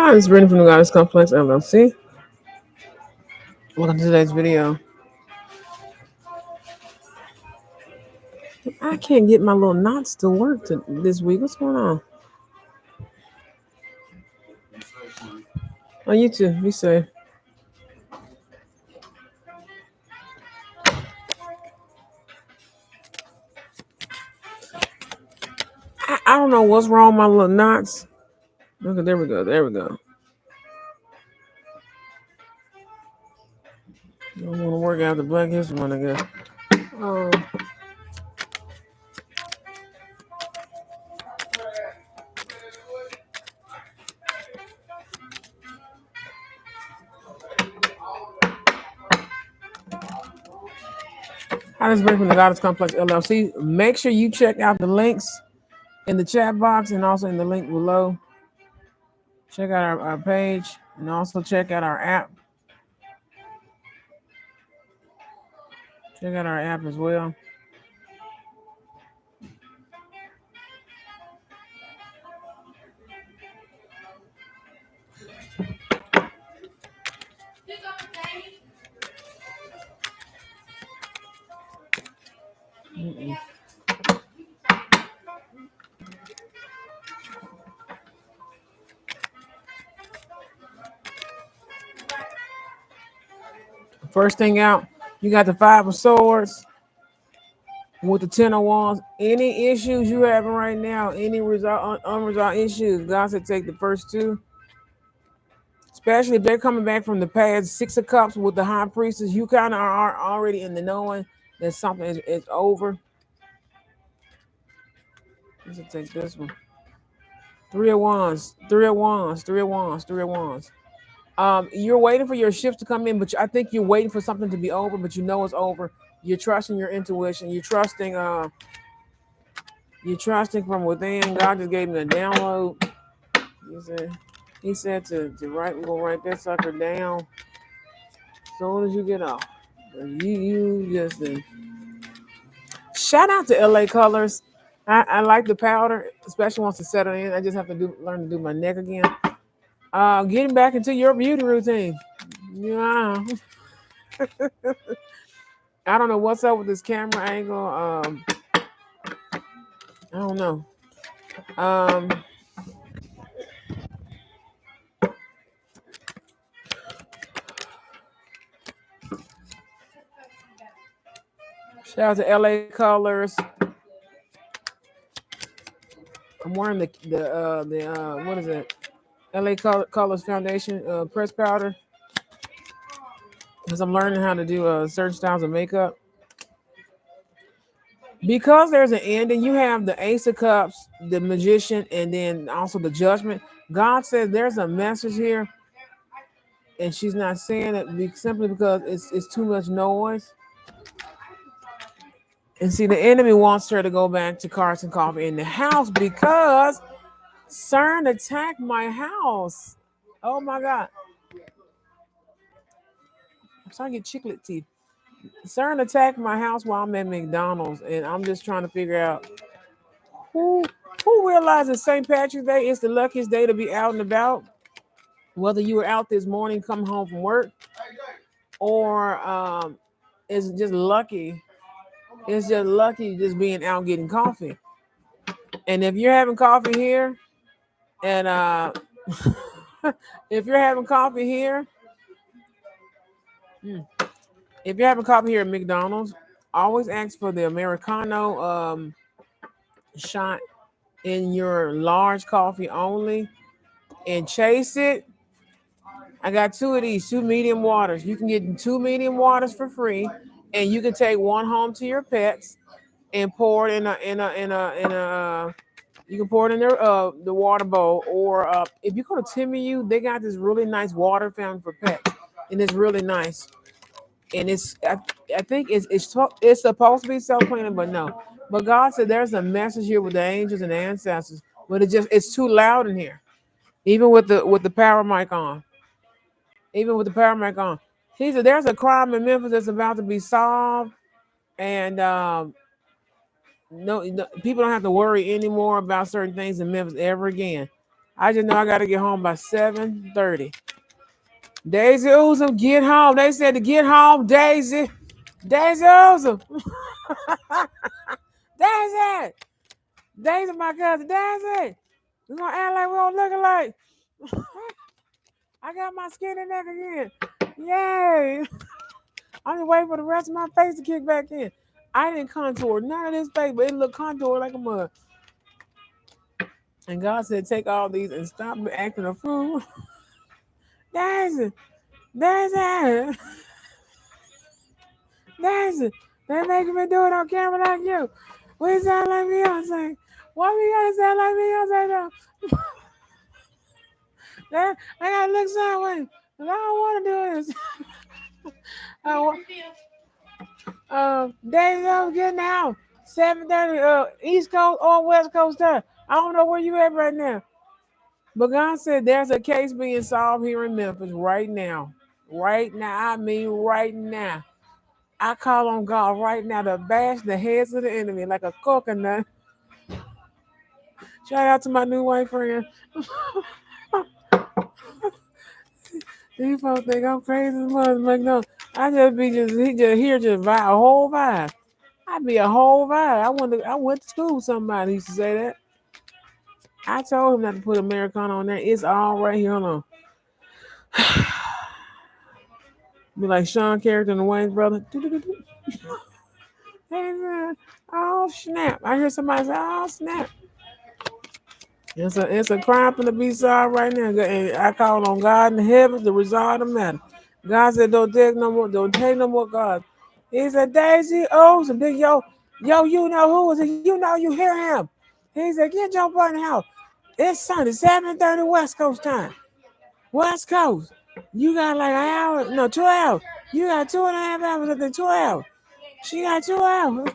Hi, it's Brittany from the Goddess Complex LLC. Welcome to today's video. I can't get my little knots to work this week. What's going on? Oh, you too. Be safe. I don't know what's wrong with my little knots. Okay, there we go. There we go. I don't want to work out the Black History Month, I guess. Um, Hi, this is Brittany from the Goddess Complex LLC. Make sure you check out the links in the chat box and also in the link below. Check out our page and also check out our app. Check out our app as well. First thing out, you got the Five of Swords with the Ten of Wands. Any issues you having right now, any unresolved issues, God said take the first two. Especially if they're coming back from the past. Six of Cups with the High Priestess, you kind of are already in the knowing that something is over. Let's take this one. Three of Wands, Three of Wands, Three of Wands, Three of Wands. You're waiting for your shift to come in, but I think you're waiting for something to be over, but you know it's over. You're trusting your intuition. You're trusting from within. God just gave me a download. He said to write, we're gonna write that sucker down as soon as you get off. You just shout out to LA Colors. I like the powder, especially once it's settled in. I just have to learn to do my neck again. Getting back into your beauty routine. Yeah. I don't know what's up with this camera angle. I don't know. Shout out to LA Colors. I'm wearing the what is it? LA Colors Foundation press powder because I'm learning how to do certain styles of makeup. Because there's an ending, you have the Ace of Cups, the Magician, and then also the Judgment. God says there's a message here, and she's not saying it simply because it's too much noise. And see, the enemy wants her to go back to Carson Coffee in the house because CERN attacked my house. Oh my God. I'm starting to get chiclet teeth. CERN attacked my house while I'm at McDonald's, and I'm just trying to figure out who realizes St. Patrick's Day is the luckiest day to be out and about. Whether you were out this morning, come home from work, or it's just lucky. It's just lucky just being out getting coffee. And if you're having coffee here, and if you're having coffee here, if you're having coffee here at McDonald's, always ask for the Americano shot in your large coffee only and chase it. I got two of these, two medium waters. You can get two medium waters for free, and you can take one home to your pets and pour it in a you can pour it in their the water bowl, or if you go to Timu, they got this really nice water fountain for pets, and it's really nice. And I think it's supposed to be self-cleaning, but no. But God said there's a message here with the angels and the ancestors, but it's too loud in here, even with the power mic on. Even with the power mic on, he said there's a crime in Memphis that's about to be solved, and no, people don't have to worry anymore about certain things in Memphis ever again. I just know I gotta get home by 7:30. Daisy Oozum, get home. They said to get home, Daisy. Daisy Oozum. Daisy. Daisy, my cousin. Daisy. We gonna act like we don't look alike. I got my skinny neck again. Yay. I'm just waiting for the rest of my face to kick back in. I didn't contour none of this face, but it looked contour like a mug. And God said, take all these and stop acting a fool. Daisy. Daisy. Daisy. They're making me do it on camera like you. We sound like Beyonce. Why we gotta sound like Beyonce though? I gotta look sideways. I don't want to do this. Daisy, I'm getting out. 7:30 East Coast or West Coast time. I don't know where you at right now. But God said there's a case being solved here in Memphis right now. Right now. I mean right now. I call on God right now to bash the heads of the enemy like a coconut. Shout out to my new white friend. These folks think I'm crazy as much. Like, no, I just be he just here just vibe, a whole vibe. I be a whole vibe. I went to school with somebody used to say that. I told him not to put Americana on there. It's all right here. Hold on. Be like Sean character and the Wayne's brother. Hey, man. Oh snap! I hear somebody say, "Oh snap!" It's a crime for the be solved right now. And I call on God in the heavens to resolve the matter. God said, "Don't take no more. Don't take no more God." He said, "Daisy, oh, some big yo, you know who is it? You know you hear him." He said, "Get your butt in the house. It's Sunday, 7:30 West Coast time. West Coast. You got like an hour, no, 2 hours. You got 2.5 hours of the 2 hours. She got 2 hours.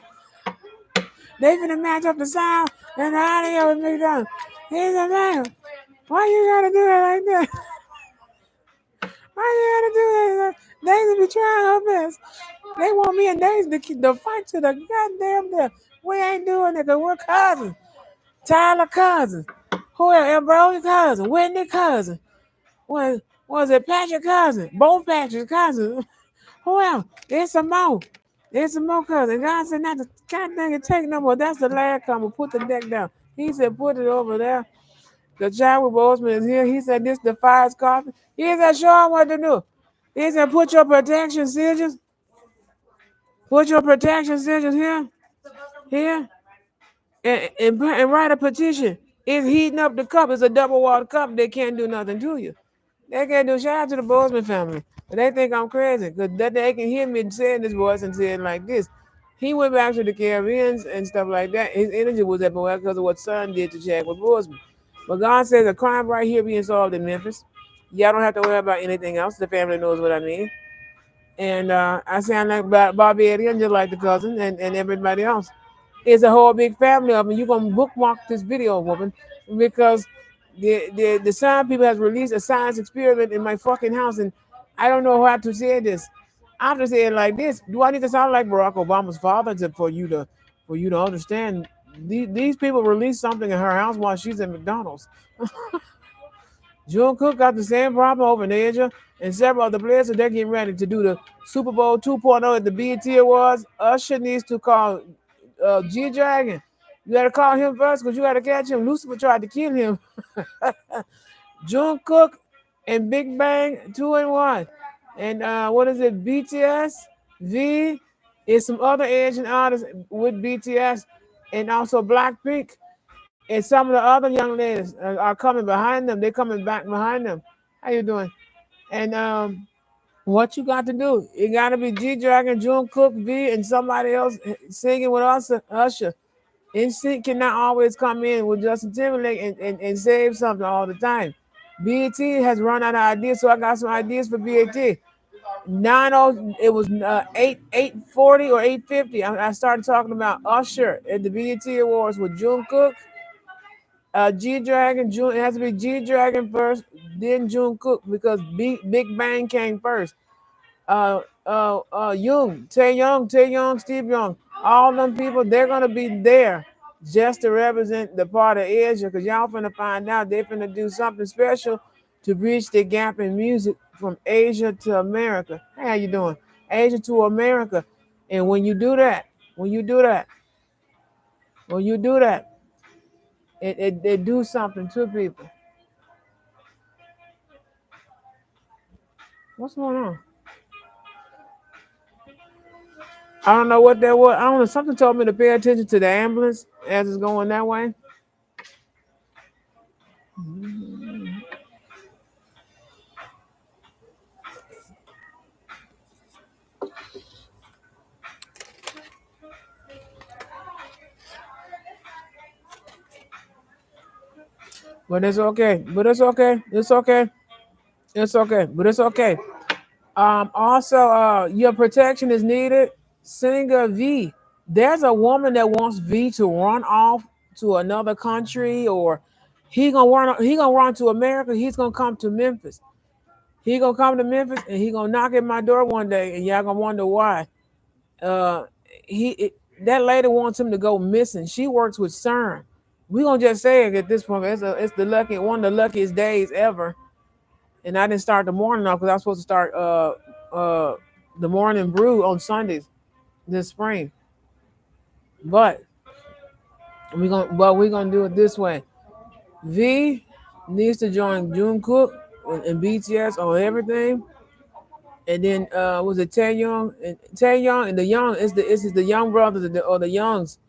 They finna match up the sound and the audio with me done. He said, man, why you gotta do it like that? Why you gotta do that? Daisy be trying her best. They want me and Daisy to fight to the goddamn death. We ain't doing it because we're cousins. Tyler cousin. Who else? Ambrose cousin. Whitney cousin. Was it Patrick cousin? Both Patrick's cousins. Who else? It's some more. It's some more cousin. God said not to goddamn it take no more. That's the last come. Put the deck down. He said put it over there. The child with Bozeman is here. He said this defies coffee. He said show him what to do. He said put your protection sigils. Put your protection sigils here. Here. And write a petition. It's heating up the cup. It's a double walled cup. They can't do nothing to you. They can't do shout out to the Bozeman family. But they think I'm crazy because they can hear me saying this voice and saying like this. He went back to the Caribbean and stuff like that. His energy was up because of what son did to Chadwick Bozeman. But God says a crime right here being solved in Memphis. Y'all don't have to worry about anything else. The family knows what I mean. And I sound like Bobby Eddie and just like the cousin and everybody else. It's a whole big family of them. You're gonna bookmark this video, woman, because the science people has released a science experiment in my fucking house, and I don't know how to say this. I have to say it like this. Do I need to sound like Barack Obama's father for you to understand? These people released something in her house while she's at McDonald's. June Cook got the same problem over in Asia and several other places. They're getting ready to do the Super Bowl 2.0 at the BET Awards. Usher needs to call G Dragon. You gotta call him first because you gotta catch him. Lucifer tried to kill him. June Cook and Big Bang 2 and 1. And what is it? BTS, V, and some other Asian artists with BTS, and also Blackpink. And some of the other young ladies are coming behind them. They're coming back behind them. How you doing? And what you got to do? You got to be G Dragon, June Cook, V, and somebody else singing with us, Usher. NSYNC cannot always come in with Justin Timberlake and save something all the time. BET has run out of ideas, so I got some ideas for BET. 90, it was 840 or 850. I started talking about Usher at the BET Awards with June Cook, G Dragon, June. It has to be G Dragon first, then June Cook because Big Bang came first. Young, Tae Young, Steve Young, all them people, they're gonna be there. just to represent the part of Asia, because y'all finna find out they finna do something special to bridge the gap in music from Asia to America. Hey, how you doing? Asia to America. And when you do that, when you do that, when you do that, it do something to people. What's going on? I don't know what that was. I don't know. Something told me to pay attention to the ambulance as it's going that way. But it's okay. But it's okay. It's okay. It's okay. But it's okay. Also, your protection is needed. Singer V. There's a woman that wants V to run off to another country, or he gonna run to America. He's gonna come to Memphis. He gonna come to Memphis and he gonna knock at my door one day, and y'all gonna wonder why. Uh, that lady wants him to go missing. She works with CERN. We gonna just say it at this point. It's the lucky one of the luckiest days ever. And I didn't start the morning off because I was supposed to start the morning brew on Sundays this spring. But we're gonna do it this way. V needs to join Jungkook and BTS on everything. And then was it Taeyong and the young is the young brothers or the youngs.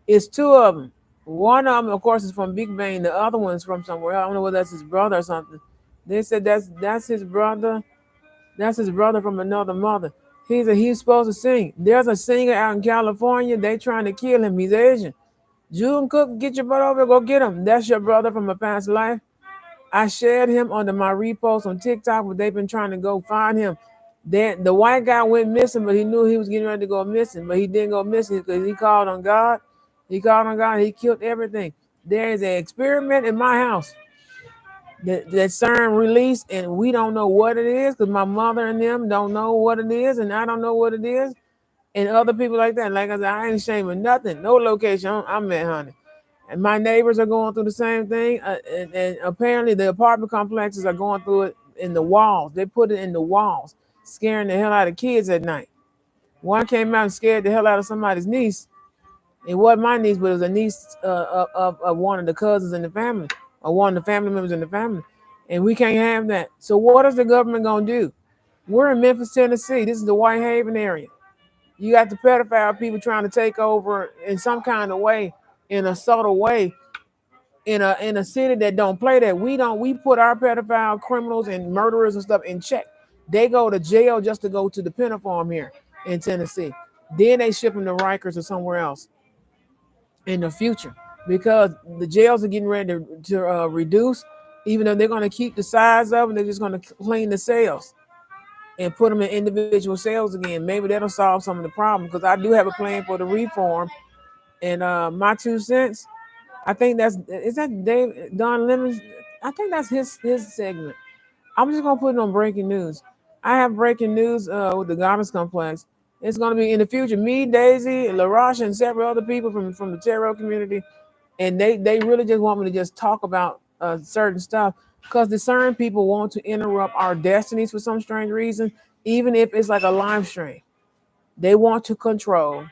It's two of them. One of them, of course, is from Big Bang. The other one is from somewhere. I don't know whether that's his brother or something. They said that's his brother. That's his brother from another mother. He's supposed to sing. There's a singer out in California. They trying to kill him. He's Asian. June Cook, get your butt over. Go get him. That's your brother from a past life. I shared him under my repost on TikTok, but they've been trying to go find him. Then the white guy went missing, but he knew he was getting ready to go missing, but he didn't go missing because he called on God. He called on God. He killed everything. There is an experiment in my house that CERN released, and we don't know what it is because my mother and them don't know what it is, and I don't know what it is, and other people like that. Like I said, I ain't shaming nothing, no location I'm at, honey. And my neighbors are going through the same thing, and apparently the apartment complexes are going through it in the walls. They put it in the walls, scaring the hell out of kids at night. One came out and scared the hell out of somebody's niece. It wasn't my niece, but it was a niece of one of the cousins in the family, or one of the family members in the family. And we can't have that. So what is the government gonna do? We're in Memphis, Tennessee. This is the Whitehaven area. You got the pedophile people trying to take over in some kind of way, in a subtle way, in a city that don't play that. We put our pedophile criminals and murderers and stuff in check. They go to jail just to go to the penal farm here in Tennessee. Then they ship them to Rikers or somewhere else in the future because the jails are getting ready to reduce. Even though they're going to keep the size of them, they're just going to clean the cells and put them in individual cells again. Maybe that'll solve some of the problem because I do have a plan for the reform. And my 2 cents, I think that's is that Dave Don Lemons. I think that's his segment. I'm just gonna put it on breaking news. I have breaking news with the Goddess Complex. It's gonna be in the future. Me, Daisy, LaRosha, and several other people from the tarot community, and they really just want me to just talk about certain stuff because the certain people want to interrupt our destinies for some strange reason, even if it's like a live stream. They want to control.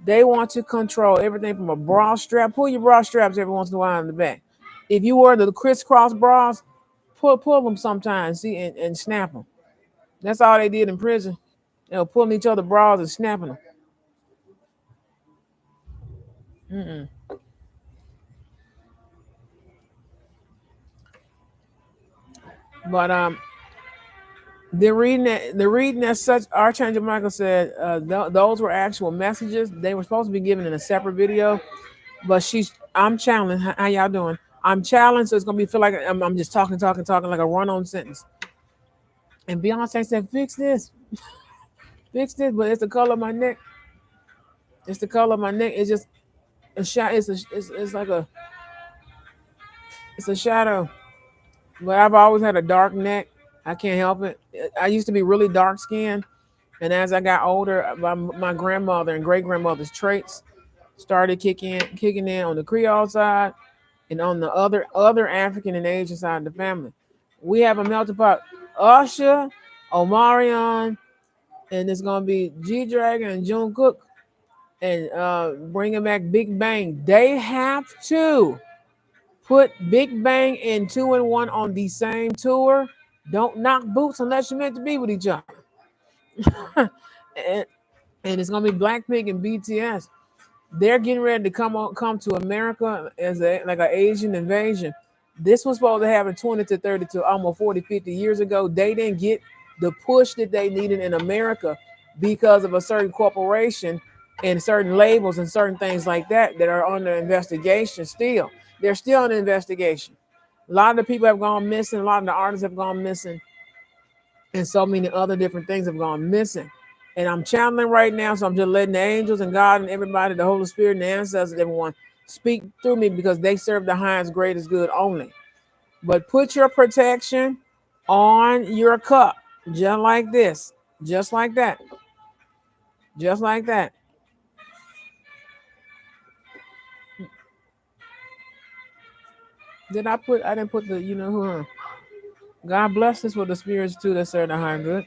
They want to control everything from a bra strap. Pull your bra straps every once in a while in the back. If you wear the crisscross bras, pull them sometimes, see, and snap them. That's all they did in prison. They were pulling each other bras and snapping them. Mm-mm. But the reading as such, Archangel Michael said those were actual messages. They were supposed to be given in a separate video, but I'm challenged. How y'all doing? I'm challenged, so it's gonna be feel like I'm just talking like a run-on sentence. And Beyonce said, fix this, but it's the color of my neck. It's the color of my neck. It's just a shot. It's like it's a shadow. But I've always had a dark neck. I can't help it. I used to be really dark skinned, And as I got older, my grandmother and great grandmother's traits started kicking in on the Creole side and on the other African and Asian side of the family. We have a melting pot. Usher, Omarion, and it's gonna be G Dragon and June Cook and bringing back Big Bang. They have to put Big Bang and 2 and 1 on the same tour. Don't knock boots unless you're meant to be with each other. and, and it's gonna be Blackpink and BTS. They're getting ready to come to America as like an Asian invasion. This was supposed to happen 20 to 30 to almost 40, 50 years ago. They didn't get the push that they needed in America because of a certain corporation and certain labels and certain things like that are under investigation still. They're still under investigation. A lot of the people have gone missing. A lot of the artists have gone missing and so many other different things have gone missing. And I'm channeling right now, so I'm just letting the angels and God and everybody, the Holy Spirit and the ancestors, everyone speak through me because they serve the highest, greatest good only. But put your protection on your cup, just like this, just like that, just like that. Did I put? I didn't put the. You know who? God bless us with the spirits too that serve the high good.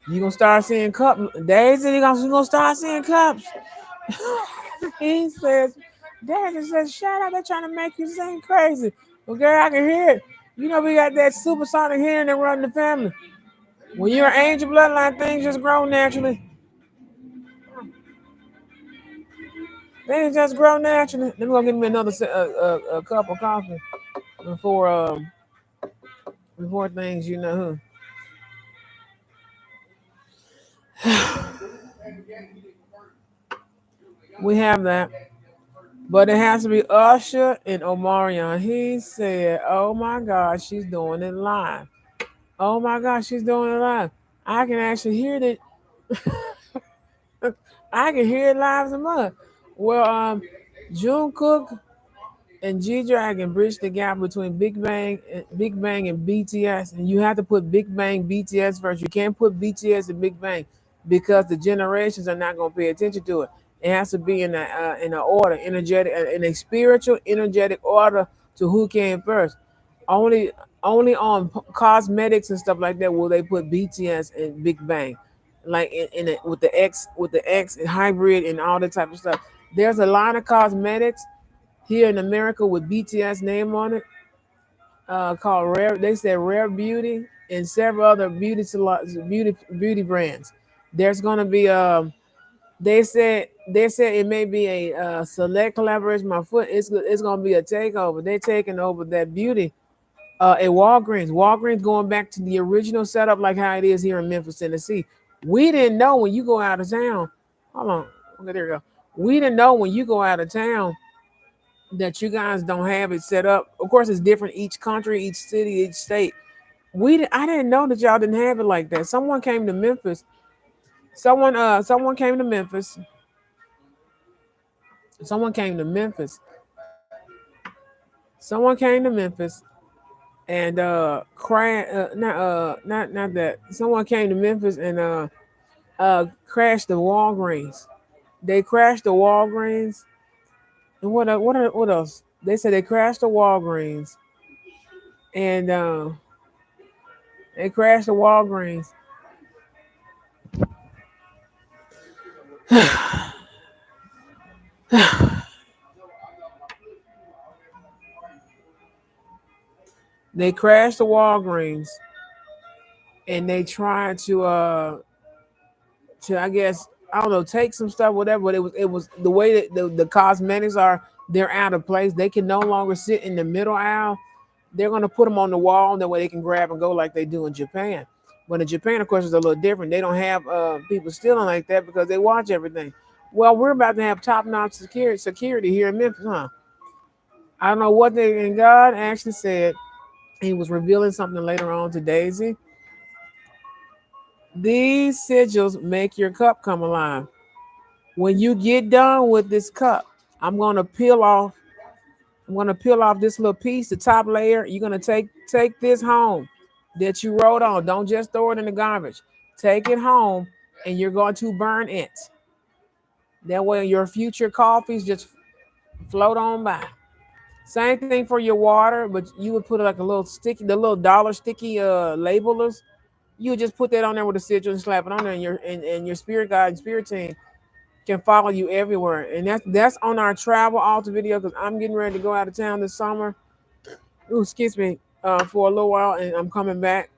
You gonna start seeing cup days, and you gonna start seeing cups. He says, Daddy says, shut up, they're trying to make you sing crazy. Well, girl, I can hear it. You know, we got that supersonic hearing that run the family. When you're an angel bloodline, things just grow naturally. Things just grow naturally. Let me go get me another a cup of coffee before before things, you know. We have that. But it has to be Usher and Omarion. He said, oh my God, she's doing it live. Oh my gosh, she's doing it live. I can actually hear it. I can hear it live as a mother. Well, June Cook and G Dragon bridge the gap between Big Bang and BTS, and you have to put Big Bang BTS first. You can't put BTS and Big Bang because the generations are not going to pay attention to it. It has to be in a order, energetic, in a spiritual, energetic order to who came first. Only only on cosmetics and stuff like that will they put BTS and Big Bang, like in it with the X and hybrid and all that type of stuff. There's a line of cosmetics here in America with BTS name on it, called Rare. They said Rare Beauty and several other beauty brands. There's gonna be they said it may be a select collaboration. My foot it's gonna be a takeover. They're taking over that beauty at Walgreens. Walgreens going back to the original setup like how it is here in Memphis, Tennessee. We didn't know when you go out of town. Hold on. Okay, there we go. We didn't know when you go out of town that you guys don't have it set up. Of course, it's different each country, each city, each state. I didn't know that y'all didn't have it like that. Someone came to Memphis. Someone came to Memphis. Someone came to Memphis. Someone came to Memphis and not that. Someone came to Memphis and crashed the Walgreens. They crashed the Walgreens. And what else? They said they crashed the Walgreens and they crashed the Walgreens. They crashed the Walgreens and they tried to I guess I don't know take some stuff whatever. But it was the way that the cosmetics are. They're out of place. They can no longer sit in the middle aisle. They're gonna put them on the wall. That way they can grab and go like they do in Japan. But in Japan, of course, it's a little different. They don't have people stealing like that because they watch everything. Well, we're about to have top-notch security here in Memphis, huh? I don't know what they and God actually said. He was revealing something later on to Daisy. These sigils make your cup come alive. When you get done with this cup, I'm gonna peel off. I'm gonna peel off this little piece, the top layer. You're gonna take this home. that you wrote on. Don't just throw it in the garbage. Take it home and you're going to burn it. That way your future coffees just float on by. Same thing for your water, but you would put like a little sticky, the little dollar sticky labelers. You would just put that on there with a sigil and slap it on there, and your spirit guide and spirit team can follow you everywhere. And that's on our travel altar video because I'm getting ready to go out of town this summer. Ooh, excuse me, for a little while, and I'm coming back.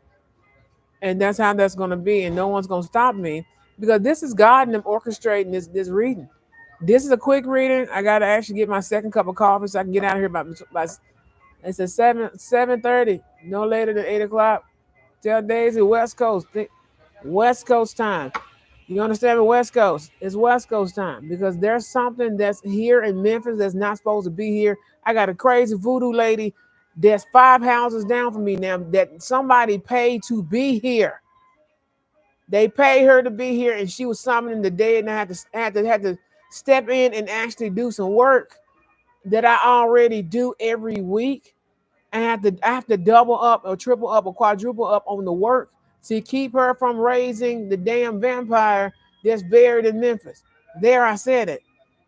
And that's how that's gonna be, and no one's gonna stop me because this is God and them orchestrating this reading. This is a quick reading. I gotta actually get my second cup of coffee so I can get out of here by it's a 7:30, no later than 8 o'clock. Tell Daisy West Coast, West Coast time. You understand me? West Coast. It's West Coast time because there's something that's here in Memphis that's not supposed to be here. I got a crazy voodoo lady that's 5 houses down from me now that somebody paid to be here. They paid her to be here, and she was summoning the dead, and I had to step in and actually do some work that I already do every week. I have to double up or triple up or quadruple up on the work to keep her from raising the damn vampire that's buried in Memphis. There, I said it.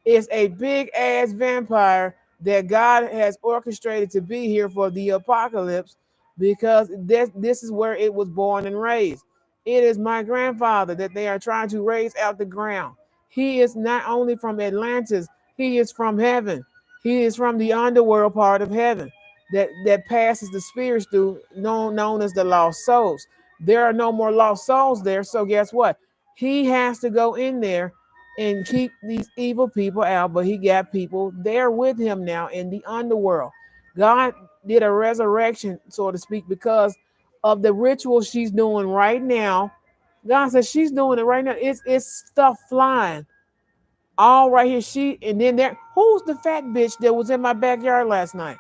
It's a big ass vampire that God has orchestrated to be here for the apocalypse because this is where it was born and raised. It is my grandfather that they are trying to raise out the ground. He is not only from Atlantis, he is from heaven. He is from the underworld part of heaven that passes the spirits through, known as the lost souls. There are no more lost souls there. So guess what? He has to go in there and keep these evil people out, but he got people there with him now in the underworld. God did a resurrection, so to speak, because of the ritual she's doing right now. God says she's doing it right now. It's stuff flying all right here. And then there, who's the fat bitch that was in my backyard last night?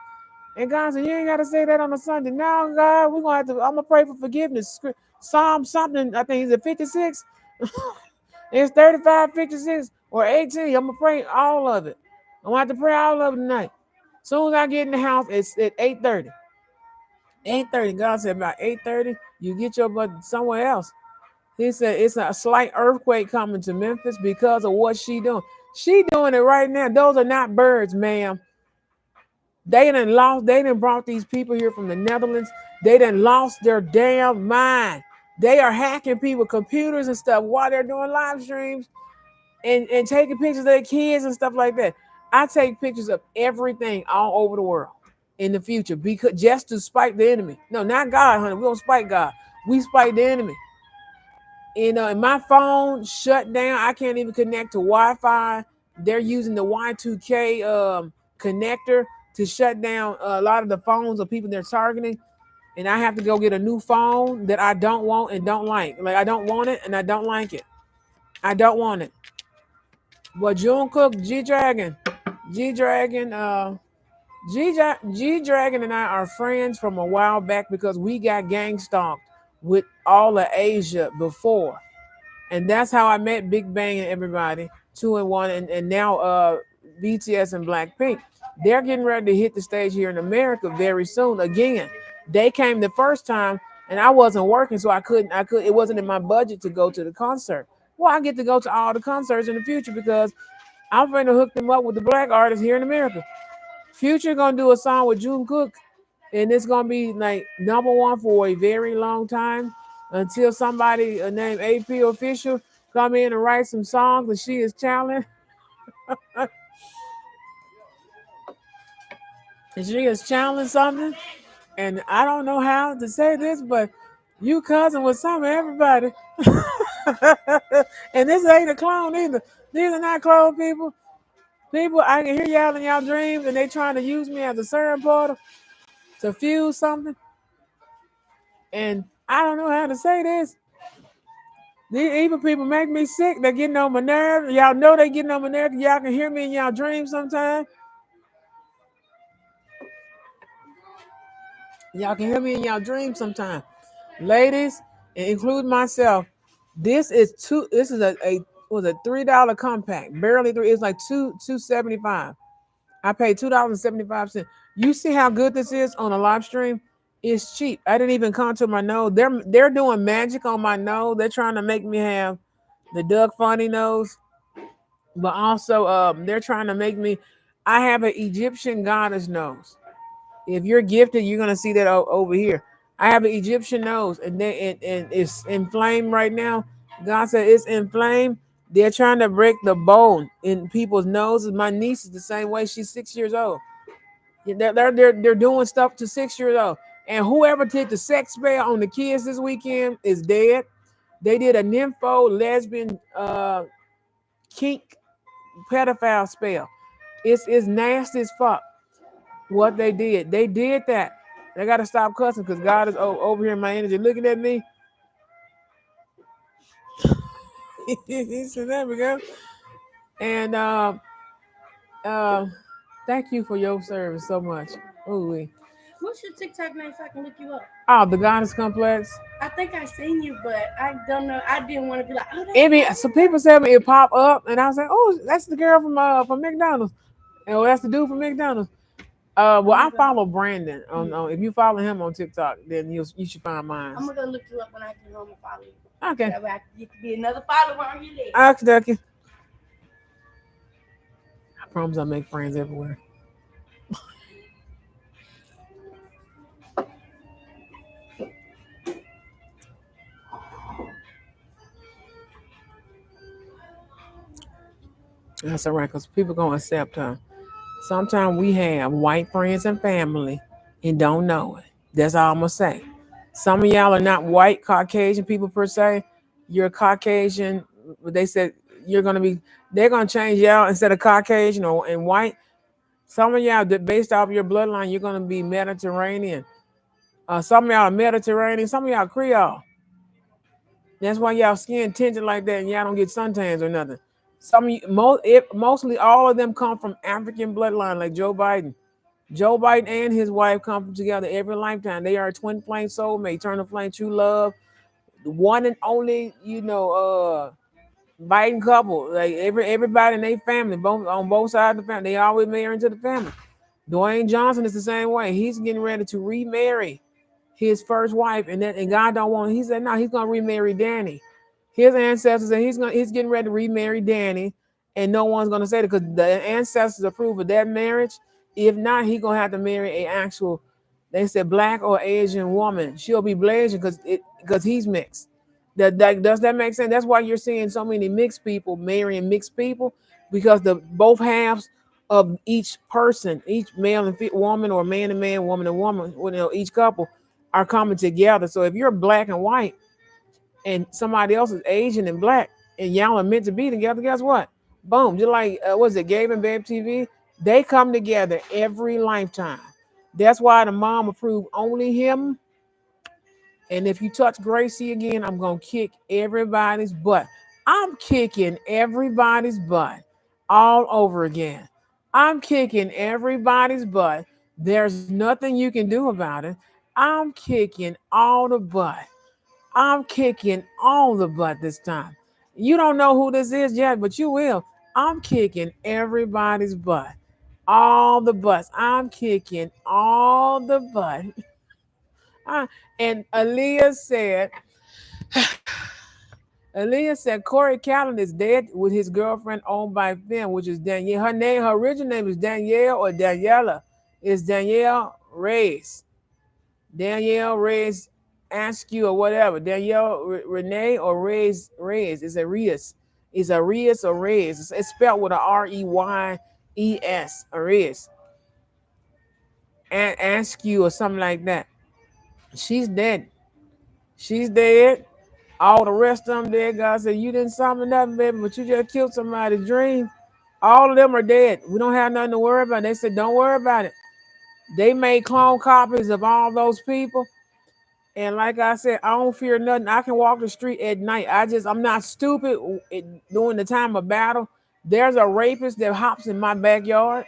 And God said, you ain't got to say that on a Sunday. Now, God, we're going to have to, I'm going to pray for forgiveness. Psalm something, I think, is it 56? It's 35, 56, or 18. I'm going to pray all of it. I'm going to have to pray all of it tonight. As soon as I get in the house, it's at 8:30. 8:30. God said about 8:30, you get your butt somewhere else. He said it's a slight earthquake coming to Memphis because of what she doing. She doing it right now. Those are not birds, ma'am. They done brought these people here from the Netherlands. They done lost their damn mind. They are hacking people computers and stuff while they're doing live streams and taking pictures of their kids and stuff like that. I take pictures of everything all over the world in the future because just to spite the enemy. No, not God, honey. We don't spite God. We spite the enemy. And my phone shut down. I can't even connect to Wi-Fi. They're using the Y2K connector to shut down a lot of the phones of people they're targeting. And I have to go get a new phone that I don't want and don't like. Like I don't want it and I don't like it. I don't want it. But June Cook, G Dragon, G Dragon and I are friends from a while back because we got gang stalked with all of Asia before. And that's how I met Big Bang and everybody, 2 and 1, and now BTS and Blackpink. They're getting ready to hit the stage here in America very soon. Again, they came the first time, and I wasn't working, so I couldn't. It wasn't in my budget to go to the concert. Well, I get to go to all the concerts in the future because I'm going to hook them up with the black artists here in America. Future gonna do a song with June Cook, and it's gonna be like #1 for a very long time until somebody named AP Official come in and write some songs and she is challenged. And she is challenged something. And I don't know how to say this, but you cousin with some of everybody. And this ain't a clone either. These are not clone people. People, I can hear y'all in y'all dreams and they trying to use me as a servant portal to fuse something. And I don't know how to say this. These evil people make me sick. They're getting on my nerves. Y'all know they getting on my nerves. Y'all can hear me in y'all dreams sometimes. Y'all can hear me in y'all dreams sometimes. Ladies, and include myself, this is a was a $3 compact. Barely three. It's like $2.75. I paid $2.75. You see how good this is on a live stream? It's cheap. I didn't even contour my nose. They're doing magic on my nose. They're trying to make me have the Doug Funny nose, but also they're trying to make me. I have an Egyptian goddess nose. If you're gifted, you're gonna see that over here. I have an Egyptian nose, and it's inflamed right now. God said it's inflamed. They're trying to break the bone in people's noses. My niece is the same way. She's 6 years old. Yeah, they're doing stuff to 6 years old. And whoever did the sex spell on the kids this weekend is dead. They did a nympho lesbian kink pedophile spell. It's nasty as fuck what they did. They did that. They got to stop cussing because God is over here in my energy looking at me. He said, there we go. And uh, thank you for your service so much. Ooh. What's your TikTok name so I can look you up? Oh, the Goddess Complex. I think I seen you, but I don't know. I didn't want to be like, oh, So people said me it pop up, and I was like, oh, that's the girl from McDonald's, and that's the dude from McDonald's. Well, I follow Brandon on if you follow him on TikTok, then you should find mine. I'm gonna look you up when I get home and follow you. Okay. That way you can be another follower on your list. Okay, Ducky. I promise I make friends everywhere. That's all right, because people gonna accept her. Sometimes we have white friends and family and don't know it. That's all I'm gonna say. Some of y'all are not white Caucasian people per se. You're Caucasian. They said you're gonna be. They're gonna change y'all instead of Caucasian or and white. Some of y'all, based off your bloodline, you're gonna be Mediterranean. Some of y'all are Mediterranean. Some of y'all Creole. That's why y'all skin tinted like that, and y'all don't get suntans or nothing. Mostly all of them come from African bloodline, like Joe Biden. Joe Biden and his wife come together every lifetime. They are a twin flame soulmate, eternal flame, true love, the one and only, Biden couple. Like everybody in their family, both on both sides of the family, they always marry into the family. Dwayne Johnson is the same way. He's getting ready to remarry his first wife, and God don't want. He said no, he's gonna remarry Danny. His ancestors, and he's getting ready to remarry Danny, and no one's gonna say that because the ancestors approve of that marriage. If not, he gonna have to marry a actual, they said black or Asian woman. She'll be Blasian because he's mixed. That does that make sense? That's why you're seeing so many mixed people marrying mixed people because the both halves of each person, each male and woman, or man and man, woman and woman, each couple are coming together. So if you're black and white and somebody else is Asian and black and y'all are meant to be together, guess what? Boom. Just like, was it Gabe and Babe TV? They come together every lifetime. That's why the mom approved only him. And if you touch Gracie again, I'm going to kick everybody's butt. I'm kicking everybody's butt all over again. I'm kicking everybody's butt. There's nothing you can do about it. I'm kicking all the butt. I'm kicking all the butt this time. You don't know who this is yet, but you will. I'm kicking everybody's butt. All the butts. I'm kicking all the butt. And Aaliyah said Corey Callan is dead with his girlfriend owned by Finn, which is Danielle. Her original name is Danielle or Daniela. It's Danielle Reyes. Danielle Reyes Askew or whatever. Danielle Renee or Reyes. It's Arias. It's Arias or Reyes. It's spelled with a Reyes. Arias. And Askew or something like that. She's dead. She's dead. All the rest of them dead. God said, you didn't summon nothing, baby, but you just killed somebody's dream. All of them are dead. We don't have nothing to worry about. They said, don't worry about it. They made clone copies of all those people. And like I said, I don't fear nothing. I can walk the street at night. I'm not stupid during the time of battle. There's a rapist that hops in my backyard.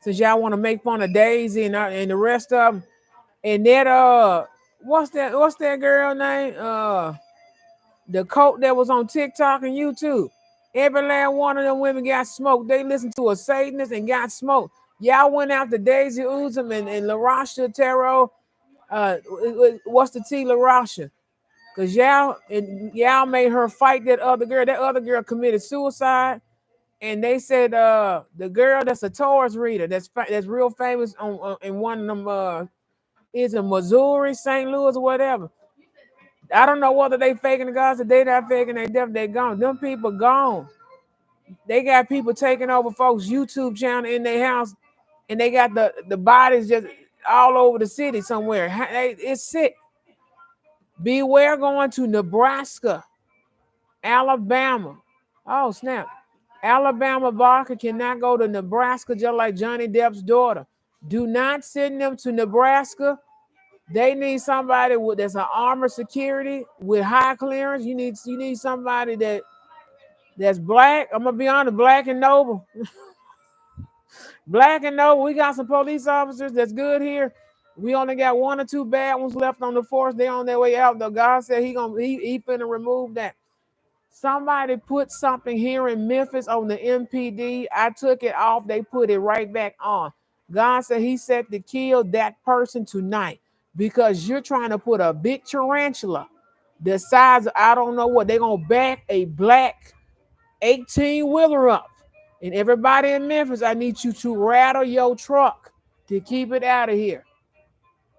Since y'all want to make fun of Daisy and the rest of them. And that, what's that girl name? The coat that was on TikTok and YouTube. Every last one of them women got smoked. They listened to a Satanist and got smoked. Y'all went after Daisy Uzum and LaRasha Tarot What's the T. LaRasha? Because Yao made her fight that other girl. That other girl committed suicide. And they said the girl that's a Taurus reader that's real famous on in one of them is in Missouri, St. Louis, or whatever. I don't know whether they faking the gods or they not faking. They gone. Them people gone. They got people taking over folks' YouTube channel in their house, and they got the bodies just all over the city somewhere. It's sick. Beware going to Nebraska, Alabama. Oh snap! Alabama Barker cannot go to Nebraska just like Johnny Depp's daughter. Do not send them to Nebraska. They need somebody that's an armored security with high clearance. You need somebody that's black. I'm gonna be honest, black and noble. Black and noble. We got some police officers that's good here. We only got one or two bad ones left on the force. They on their way out. Though God said he finna remove that. Somebody put something here in Memphis on the MPD. I took it off. They put it right back on. God said he said to kill that person tonight because you're trying to put a big tarantula the size of, I don't know what. They're going to back a black 18-wheeler up. And everybody in Memphis, I need you to rattle your truck to keep it out of here.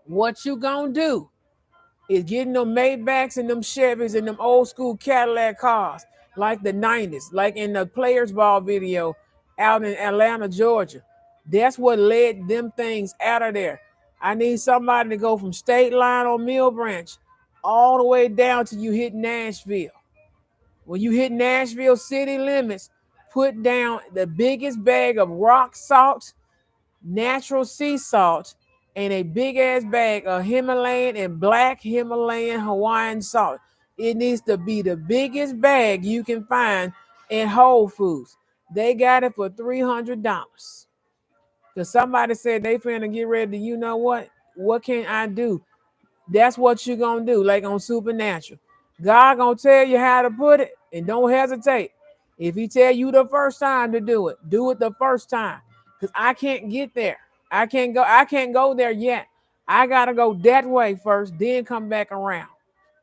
What you going to do is getting them Maybachs and them Chevys and them old school Cadillac cars like the 90s, like in the Players Ball video out in Atlanta, Georgia. That's what led them things out of there. I need somebody to go from State Line on Mill Branch all the way down till you hit Nashville. When you hit Nashville city limits, put down the biggest bag of rock salt, natural sea salt, and a big ass bag of Himalayan and black Himalayan Hawaiian salt. It needs to be the biggest bag you can find in Whole Foods. They got it for $300. Because somebody said they finna get ready to, you know what? What can I do? That's what you're gonna do, like on Supernatural. God gonna tell you how to put it, and don't hesitate. If he tell you the first time to do it the first time. Because I can't get there. I can't go there yet. I gotta go that way first, then come back around.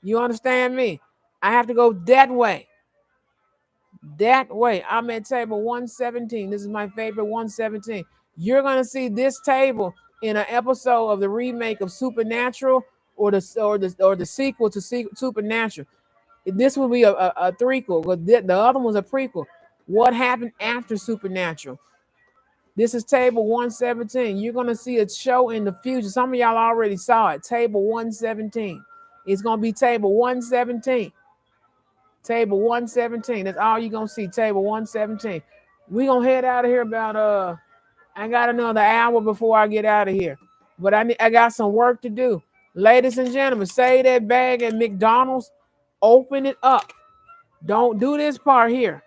You understand me? I have to go that way. That way. I'm at table 117. This is my favorite 117. You're gonna see this table in an episode of the remake of Supernatural or the sequel to Supernatural. This will be a threequel, but the other one's a prequel. What happened after Supernatural? This is table 117. You're gonna see a show in the future. Some of y'all already saw it. Table 117. It's gonna be table 117. Table 117. That's all you're gonna see. Table 117. We gonna head out of here about I got another hour before I get out of here. But I got some work to do. Ladies and gentlemen, say that bag at McDonald's, open it up. Don't do this part here.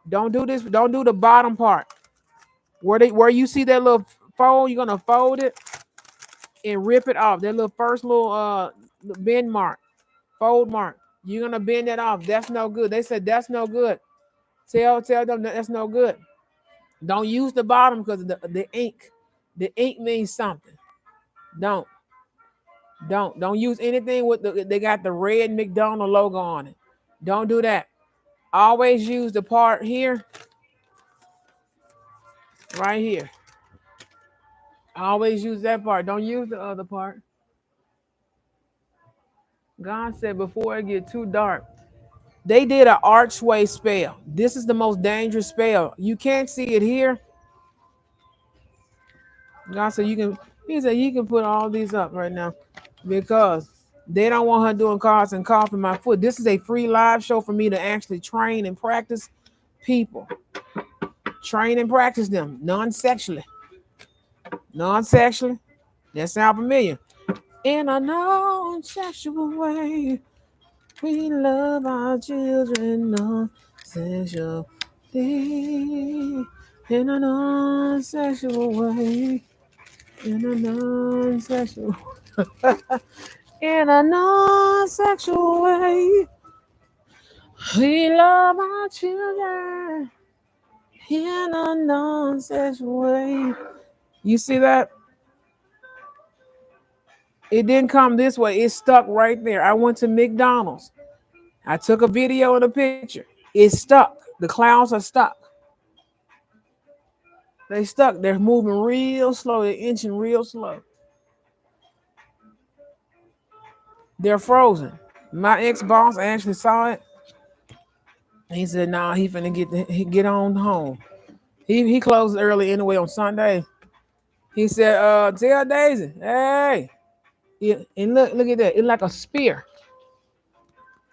Don't do this, don't do the bottom part. Where you see that little fold, you're gonna fold it and rip it off. That little first little bend mark, fold mark. You're gonna bend that off. That's no good. They said that's no good. Tell them that's no good. Don't use the bottom because the ink. The ink means something. Don't use anything with they got the red McDonald logo on it. Don't do that. Always use the part here, right here. Always use that part. Don't use the other part. God said before it get too dark. They did an archway spell. This is the most dangerous spell. You can't see it here. God said you can. He said you can put all these up right now because they don't want her doing cards and coughing my foot. This is a free live show for me to actually train and practice people. Train and practice them non-sexually. Non-sexually. That sound familiar. In a non-sexual way, we love our children non-sexually. In a non-sexual way. In a non-sexual in a non-sexual way. We love our children in a non-sexual way. You see that? It didn't come this way. It's stuck right there. I went to McDonald's. I took a video and a picture. It's stuck. The clouds are stuck. They stuck. They're moving real slow. They're inching real slow. They're frozen. My ex-boss actually saw it. He said, "Nah, he finna get on home." He closed early anyway on Sunday. He said, tell Daisy, hey." Yeah, and look at that. It's like a spear.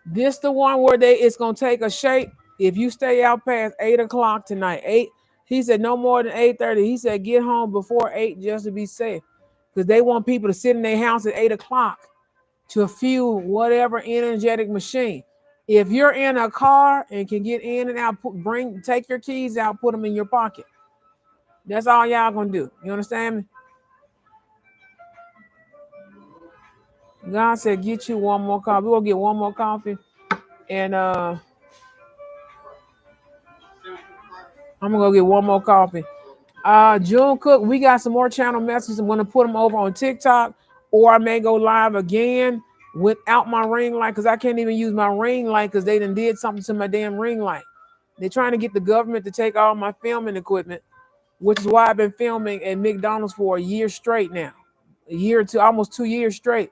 This the one where it's gonna take a shape if you stay out past 8 o'clock tonight. He said no more than 8:30. He said get home before 8 just to be safe. Because they want people to sit in their house at 8 o'clock to fuel whatever energetic machine. If you're in a car and can get in and out, take your keys out, put them in your pocket. That's all y'all gonna do. You understand me? God said, get you one more coffee. We're gonna get one more coffee. And I'm gonna go get one more coffee. June Cook, we got some more channel messages. I'm gonna put them over on TikTok, or I may go live again without my ring light because I can't even use my ring light because they done did something to my damn ring light. They're trying to get the government to take all my filming equipment, which is why I've been filming at McDonald's for a year straight now. A year or two, almost 2 years straight.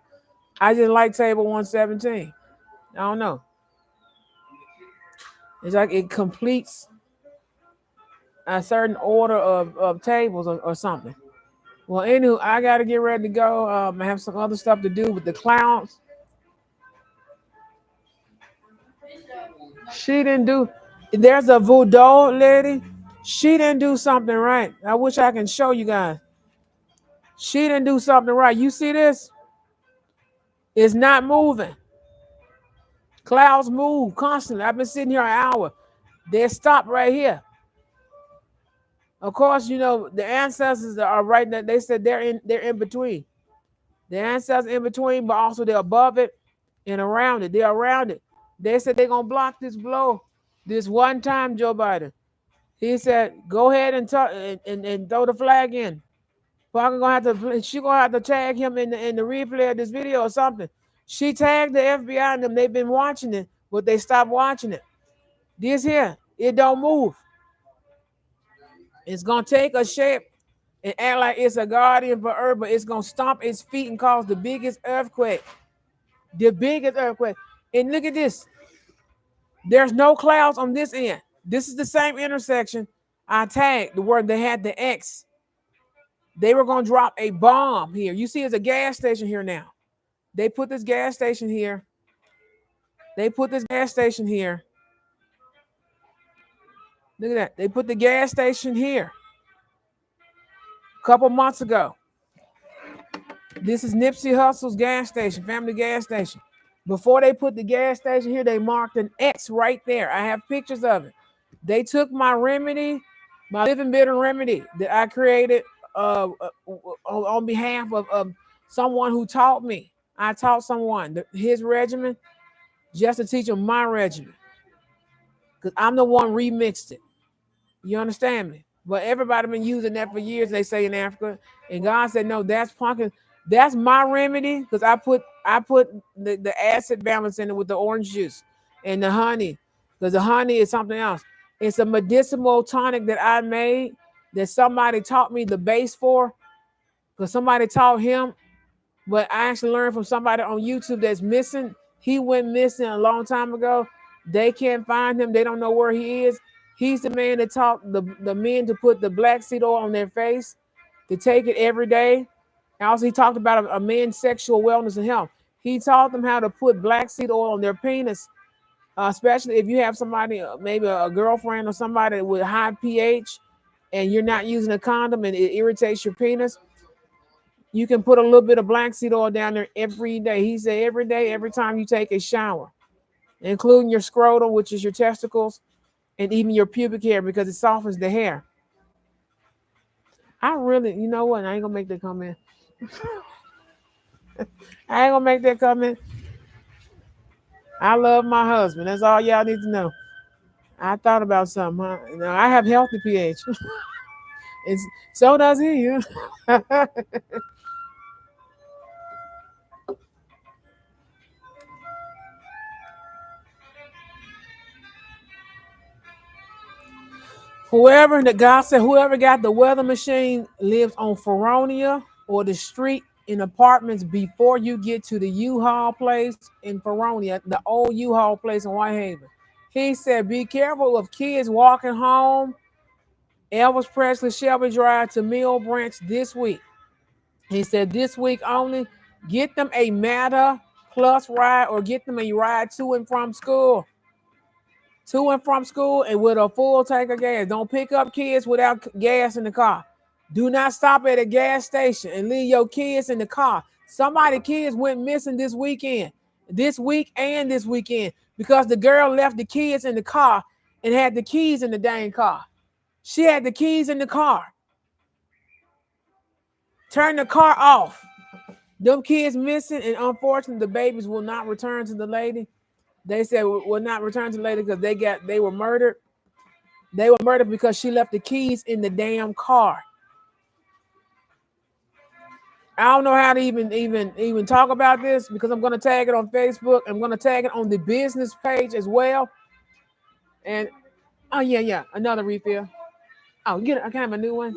I just like table 117. I don't know. It's like it completes a certain order of tables or something. Well, anywho, I got to get ready to go. I have some other stuff to do with the clowns. She didn't do. There's a voodoo lady. She didn't do something right. I wish I can show you guys. She didn't do something right. You see this? It's not moving. Clouds move constantly. I've been sitting here an hour. They stopped right here. Of course, you know the ancestors are right there. They said they're in between. The ancestors in between, but also they're above it and around it. They're around it. They said they're gonna block this blow this one time, Joe Biden. He said, go ahead and talk and throw the flag in. Parker she gonna have to tag him in the replay of this video or something. She tagged the FBI and them. They've been watching it, but they stopped watching it. This here, it don't move. It's gonna take a shape and act like it's a guardian for Earth, but it's gonna stomp its feet and cause the biggest earthquake. The biggest earthquake. And look at this. There's no clouds on this end. This is the same intersection I tagged the word they had the X. They were gonna drop a bomb here. You see, it's a gas station here now. They put this gas station here. They put this gas station here. Look at that. They put the gas station here a couple months ago. This is Nipsey Hussle's gas station, family gas station. Before they put the gas station here, they marked an X right there. I have pictures of it. They took my remedy, my living bitter remedy that I created on behalf of someone who taught me. I taught someone his regimen just to teach them my regimen. Because I'm the one remixed it. You understand me? But everybody been using that for years, they say in Africa. And God said, no, that's pumpkin. That's my remedy. Because I put the acid balance in it with the orange juice and the honey. Because the honey is something else. It's a medicinal tonic that I made that somebody taught me the base for. Because somebody taught him. But I actually learned from somebody on YouTube that's missing. He went missing a long time ago. They can't find him. They don't know where he is. He's the man that taught the men to put the black seed oil on their face, to take it every day. And also, he talked about a man's sexual wellness and health. He taught them how to put black seed oil on their penis, especially if you have somebody, maybe a girlfriend or somebody with high pH, and you're not using a condom and it irritates your penis. You can put a little bit of black seed oil down there every day. He said every day, every time you take a shower, including your scrotum, which is your testicles, and even your pubic hair, because it softens the hair. I really, you know what? I ain't gonna make that comment. I ain't gonna make that comment. I love my husband. That's all y'all need to know. I thought about something. Huh? You know, I have healthy pH. And so does he. Whoever the God said, whoever got the weather machine lives on Feronia or the street in apartments before you get to the U-Haul place in Feronia, the old U-Haul place in Whitehaven. He said, be careful of kids walking home Elvis Presley Shelby Drive to Mill Branch this week. He said this week only, get them a Matter Plus ride or get them a ride to and from school. To and from school and with a full tank of gas. Don't pick up kids without gas in the car. Do not stop at a gas station and leave your kids in the car. Somebody kids went missing this weekend, this week and this weekend because the girl left the kids in the car and had the keys in the dang car. She had the keys in the car. Turn the car off. Them kids missing, and unfortunately, the babies will not return to the lady. They said will not return to the lady because they were murdered. They were murdered because she left the keys in the damn car. I don't know how to even talk about this because I'm going to tag it on Facebook. I'm going to tag it on the business page as well. And oh yeah, another refill. Oh, get it. I can have a new one.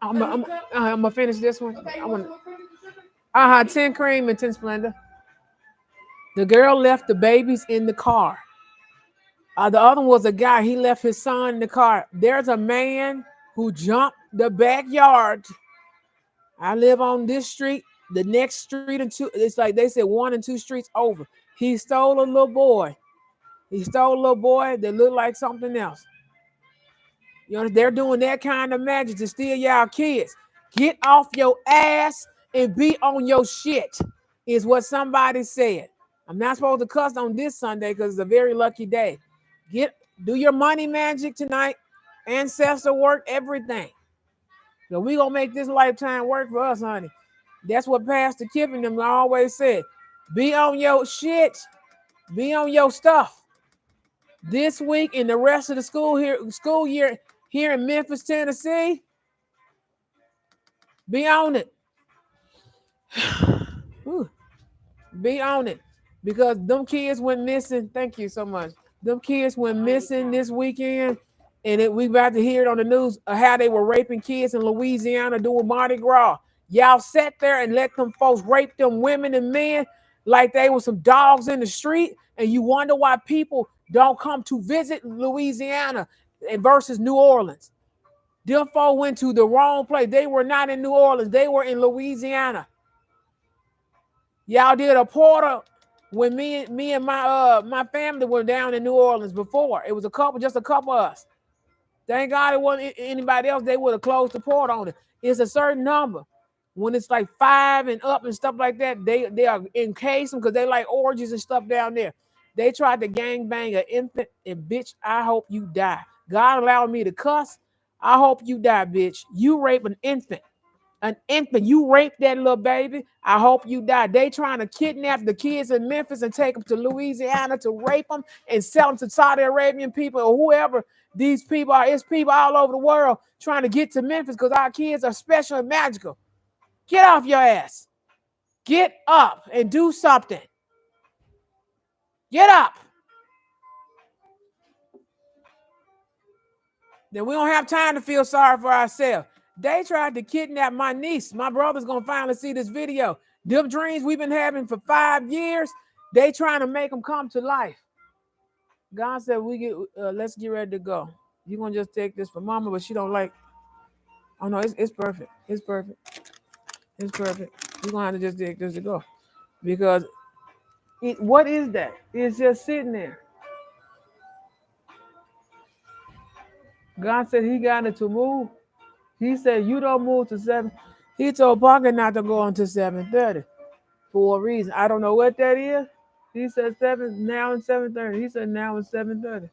I'm gonna finish this one. Okay, I want 10 cream and 10 Splenda. The girl left the babies in the car. The other one was a guy. He left his son in the car. There's a man who jumped the backyard. I live on this street. The next street and two. It's like they said 1 and 2 streets over. He stole a little boy. He stole a little boy that looked like something else. You know, they're doing that kind of magic to steal y'all kids. Get off your ass and be on your shit, is what somebody said. I'm not supposed to cuss on this Sunday because it's a very lucky day. Do your money magic tonight. Ancestor work, everything. So we gonna make this lifetime work for us, honey. That's what Pastor Kip and them always said. Be on your shit. Be on your stuff. This week and the rest of the school year here in Memphis, Tennessee, be on it. Be on it. Because them kids went missing. Thank you so much. Them kids went missing this weekend. And we about to hear it on the news how they were raping kids in Louisiana doing Mardi Gras. Y'all sat there and let them folks rape them women and men like they were some dogs in the street. And you wonder why people don't come to visit Louisiana versus New Orleans. Them folks went to the wrong place. They were not in New Orleans. They were in Louisiana. Y'all did a porter when me and my family were down in New Orleans before. It was just a couple of us. Thank God it wasn't anybody else. They would have closed the port on it. It's a certain number. When it's like 5 and up and stuff like that, they are encased them because they like orgies and stuff down there. They tried to gang bang an infant, and bitch, I hope you die. God allowed me to cuss. I hope you die, bitch. You rape an infant. An infant. You raped that little baby. I hope you die. They trying to kidnap the kids in Memphis and take them to Louisiana to rape them and sell them to Saudi Arabian people or whoever these people are. It's people all over the world trying to get to Memphis because our kids are special and magical. Get off your ass. Get up and do something. Get up. Then we don't have time to feel sorry for ourselves. They tried to kidnap my niece. My brother's going to finally see this video. Them dreams we've been having for 5 years, they trying to make them come to life. God said, let's get ready to go. You're going to just take this for mama, but she don't like. Oh, no, it's perfect. It's perfect. It's perfect. You're going to have to just take this to go. Because what is that? It's just sitting there. God said he got it to move. He said, you don't move to 7. He told Parker not to go until 7:30 for a reason. I don't know what that is. He said 7, now it's 7:30. He said now it's 7:30.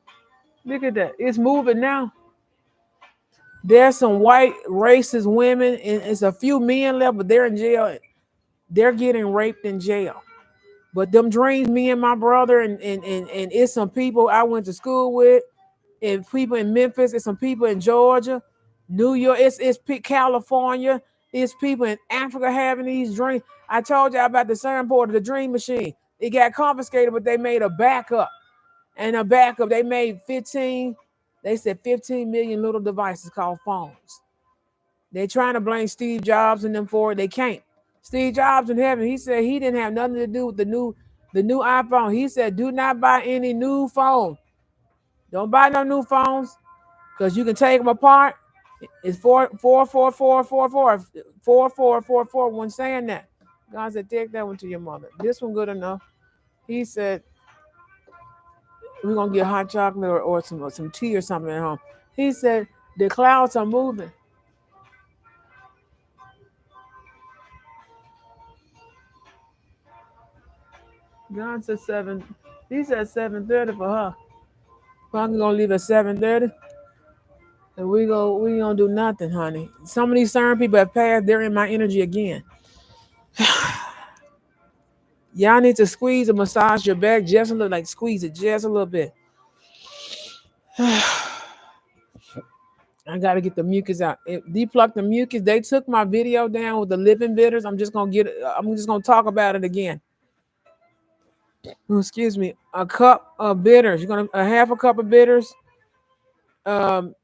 Look at that. It's moving now. There's some white racist women, and it's a few men left, but they're in jail. They're getting raped in jail. But them dreams, me and my brother, and it's some people I went to school with, and people in Memphis, it's some people in Georgia, New York, it's California, it's people in Africa having these dreams. I told you about the Sun Porter, the dream machine. It got confiscated, but they made a backup. And a backup, they made 15 They said 15 million little devices called phones. They're trying to blame Steve Jobs and them for it. They can't. Steve Jobs in heaven, he said he didn't have nothing to do with the new iPhone. He said, do not buy any new phone. Don't buy no new phones because you can take them apart. It's 44444 when saying that. God said, take that one to your mother. This one good enough. He said, we're gonna get hot chocolate or some tea or something at home. He said, the clouds are moving. God said 7. He said 7:30 for her. I'm gonna leave at 7:30. And we gonna do nothing, honey. Some of these certain people have passed, they're in my energy again. Y'all need to squeeze and massage your back just a little, like squeeze it just a little bit. I gotta get the mucus out. Depulk the mucus. They took my video down with the living bitters. I'm just gonna talk about it again. Oh, excuse me. A cup of bitters. You're gonna a half a cup of bitters. Um,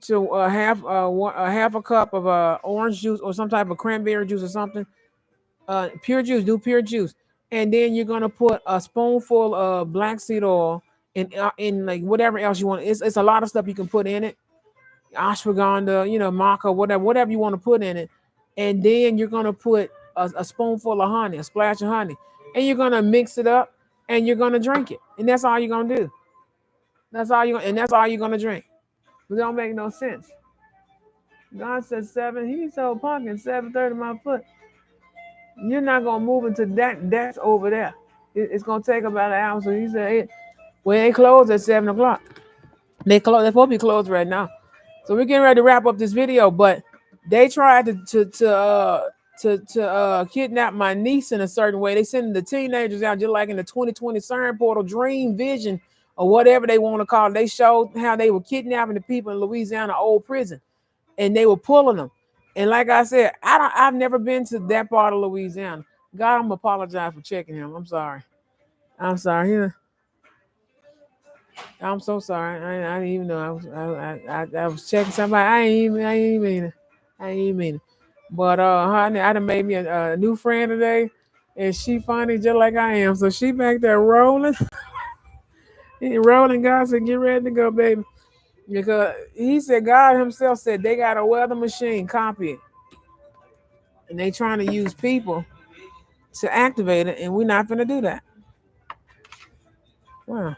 to a half a cup of orange juice or some type of cranberry juice or something. Pure juice. Do pure juice, and then you're gonna put a spoonful of black seed oil and in like whatever else you want. It's a lot of stuff you can put in it. Ashwagandha, maca, whatever you want to put in it, and then you're gonna put a spoonful of honey, a splash of honey, and you're gonna mix it up, and you're gonna drink it, and that's all you're gonna do. That's all you're gonna drink. It don't make no sense. God said 7. He's so pumpkin 7:30 my foot. You're not gonna move into that. That's over there. It's gonna take about an hour. So he said, well, they close at 7 o'clock. They're supposed to be closed right now. So we're getting ready to wrap up this video, but they tried to kidnap my niece in a certain way. They sending the teenagers out just like in the 2020 CERN portal, Dream Vision, or whatever they want to call it. They showed how they were kidnapping the people in Louisiana old prison, and they were pulling them. And like I said, I've never been to that part of Louisiana. God, I'm gonna apologize for checking him. I'm sorry. I'm sorry. I'm so sorry. I didn't even know I was checking somebody. I ain't even mean it. I ain't even mean it. But honey, I done made me a new friend today, and she funny just like I am. So she back there rolling, rolling. God said, "Get ready to go, baby," because He said God Himself said they got a weather machine copy, and they trying to use people to activate it, and we're not gonna do that. Wow.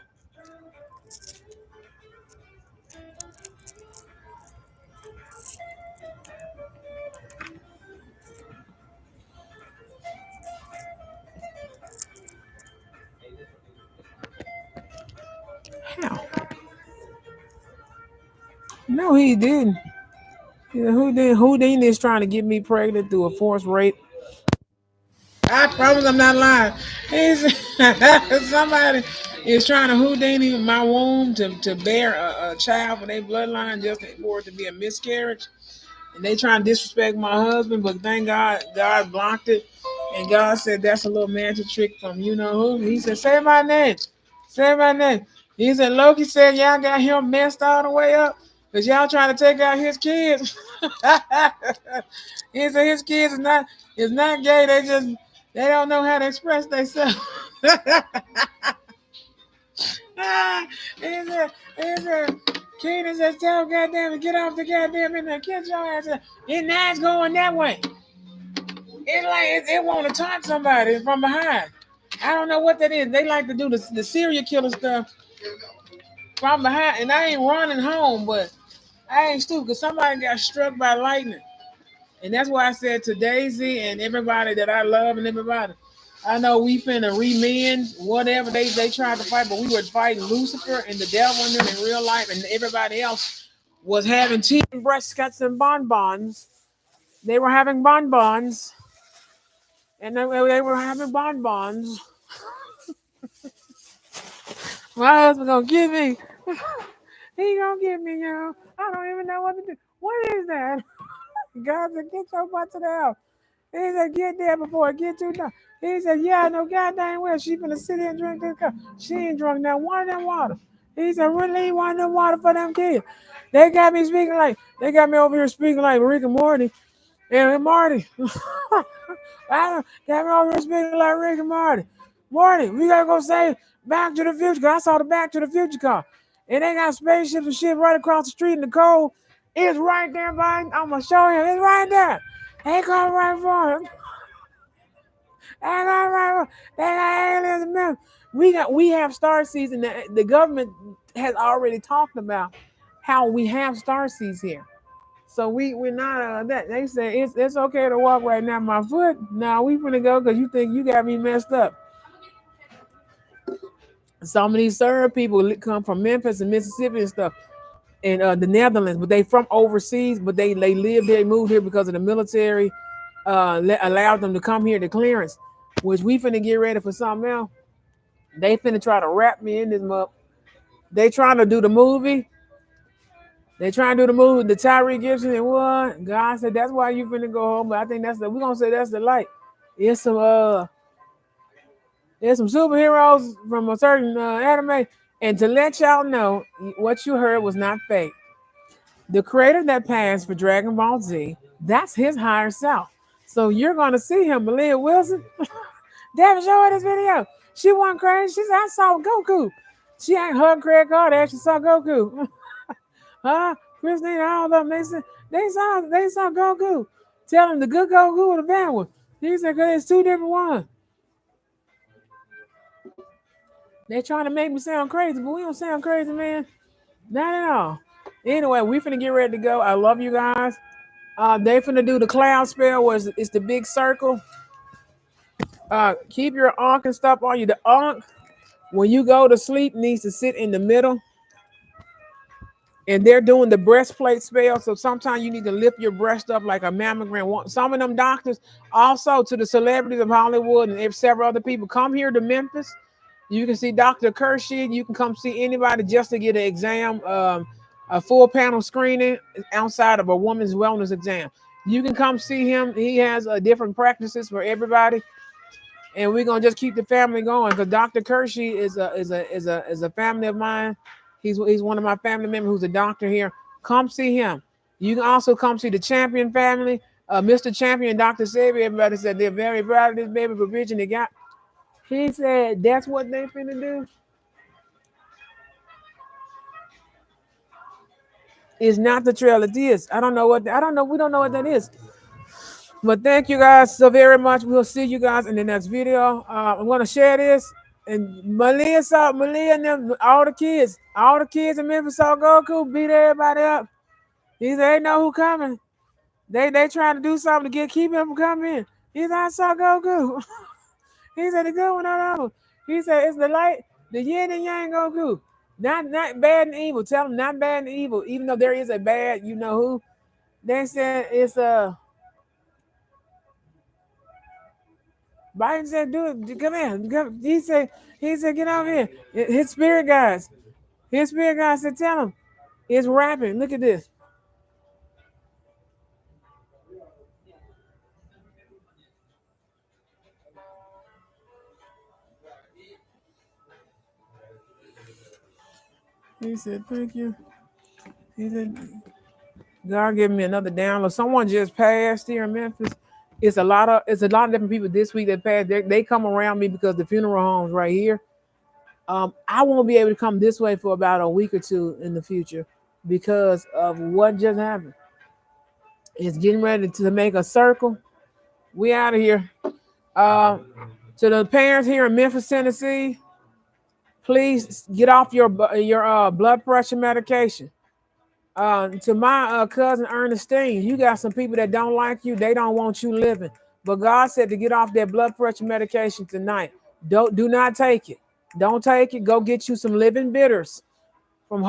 How? No, he didn't. Yeah, who did? Houdini is trying to get me pregnant through a forced rape. I promise I'm not lying. He's, somebody is trying to Houdini my womb to bear a child for their bloodline just for it to be a miscarriage. And they trying to disrespect my husband, but thank God, God blocked it. And God said that's a little magic trick from you know who. He said, say my name. Say my name. He said, Loki said y'all got him messed all the way up because y'all trying to take out his kids. He said his kids is not gay. They don't know how to express themselves. He said, Keenan said, tell goddamn it, get off the goddamn in there, get your ass up. His knives going that way. It's like it want to taunt somebody from behind. I don't know what that is. They like to do the serial killer stuff from behind, and I ain't running home, but I ain't stupid because somebody got struck by lightning. And that's why I said to Daisy and everybody that I love and everybody, I know we finna remend whatever they tried to fight, but we were fighting Lucifer and the devil in them in real life, and everybody else was having tea and breast cuts and bonbons. They were having bonbons, and they were having bonbons. My husband gonna get me. He gonna get me, y'all. I don't even know what to do. What is that? God said, get your butt to the house. He said, get there before it get too dark. He said, yeah, no goddamn well. She finna sit here and drink this cup. She ain't drunk that one of that water. He said, really, you want no water for them kids? They got me over here speaking like Rick and Morty. And Marty, I got me over here speaking like Rick and Marty. Marty, we gotta go save Back to the Future. 'Cause I saw the Back to the Future car. And they got spaceships and shit right across the street in the cold. It's right there, by I'm gonna show him. It's right there. They come right for him. They come right for They got aliens and men. We have star seeds, and the government has already talked about how we have star seeds here. So we're not that they say it's okay to walk right now. My foot. Now we finna go because you think you got me messed up. Some of these Serb people come from Memphis and Mississippi and stuff, and the Netherlands, but they from overseas, but they lived here, moved here because of the military allowed them to come here to clearance, which we finna get ready for something else. They finna try to wrap me in this mug. They trying to do the movie. They trying to do the movie, the Tyree Gibson and what? God said that's why you finna go home. But I think we're gonna say that's the light. It's some there's some superheroes from a certain anime. And to let y'all know, what you heard was not fake. The creator that passed for Dragon Ball Z, that's his higher self. So you're gonna see him, Malia Wilson. Devin showed her this video. She went crazy. She said, I saw Goku. She ain't hugged Craig Carter. She saw Goku. Huh? Christine, all of them, they saw Goku. Tell him the good Goku or the bad one. He said, cause it's two different ones. They trying to make me sound crazy, but we don't sound crazy, man. Not at all. Anyway, we finna get ready to go. I love you guys. They finna do the cloud spell where it's the big circle. Keep your ankh and stuff on you. The ankh, when you go to sleep, needs to sit in the middle. And they're doing the breastplate spell. So sometimes you need to lift your breast up like a mammogram. Some of them doctors, also to the celebrities of Hollywood and several other people, come here to Memphis. You can see Dr. Kershid. You can come see anybody just to get an exam, a full panel screening outside of a woman's wellness exam. You can come see him. He has different practices for everybody. And we're gonna just keep the family going because Dr. Kershid is a family of mine. He's one of my family members who's a doctor here. Come see him. You can also come see the Champion family. Mr. Champion, Dr. Sabi, everybody said they're very proud of this baby for vision they got. He said that's what they finna do. It's not the trail, it is. I don't know. We don't know what that is. But thank you guys so very much. We'll see you guys in the next video. I'm gonna share this. And Malia and them, all the kids in Memphis saw Goku beat everybody up. He said, they know who coming. They trying to do something to keep him from coming in. He said, I saw Goku. He said, the good one on over. He said, it's the light, the yin and yang Goku. Not bad and evil. Tell them not bad and evil. Even though there is a bad, you know who. They said it's Biden said, do it. Come here. He said, get over here. His spirit guys. Said, tell him. It's rapping. Look at this. He said, thank you. He said, God give me another download. Someone just passed here in Memphis. It's a lot of different people this week that passed. They come around me because the funeral home's right here. I won't be able to come this way for about a week or two in the future because of what just happened. It's getting ready to make a circle. We out of here. To the parents here in Memphis, Tennessee, please get off your blood pressure medication. To my cousin Ernestine, you got some people that don't like you. They don't want you living. But God said to get off that blood pressure medication tonight. Do not take it. Don't take it. Go get you some living bitters from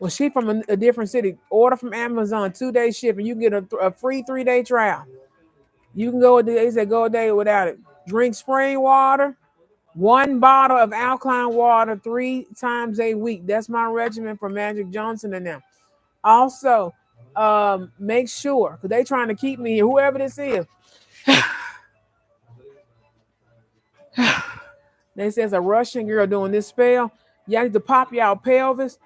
she from a different city. Order from Amazon, 2-day shipping. You get a free 3-day trial. You can go. They said go a day without it. Drink spring water. 1 bottle of alkaline water 3 times a week. That's my regimen for Magic Johnson and them. Also, make sure, because they trying to keep me here, whoever this is. They says a Russian girl doing this spell. Y'all need to pop y'all pelvis.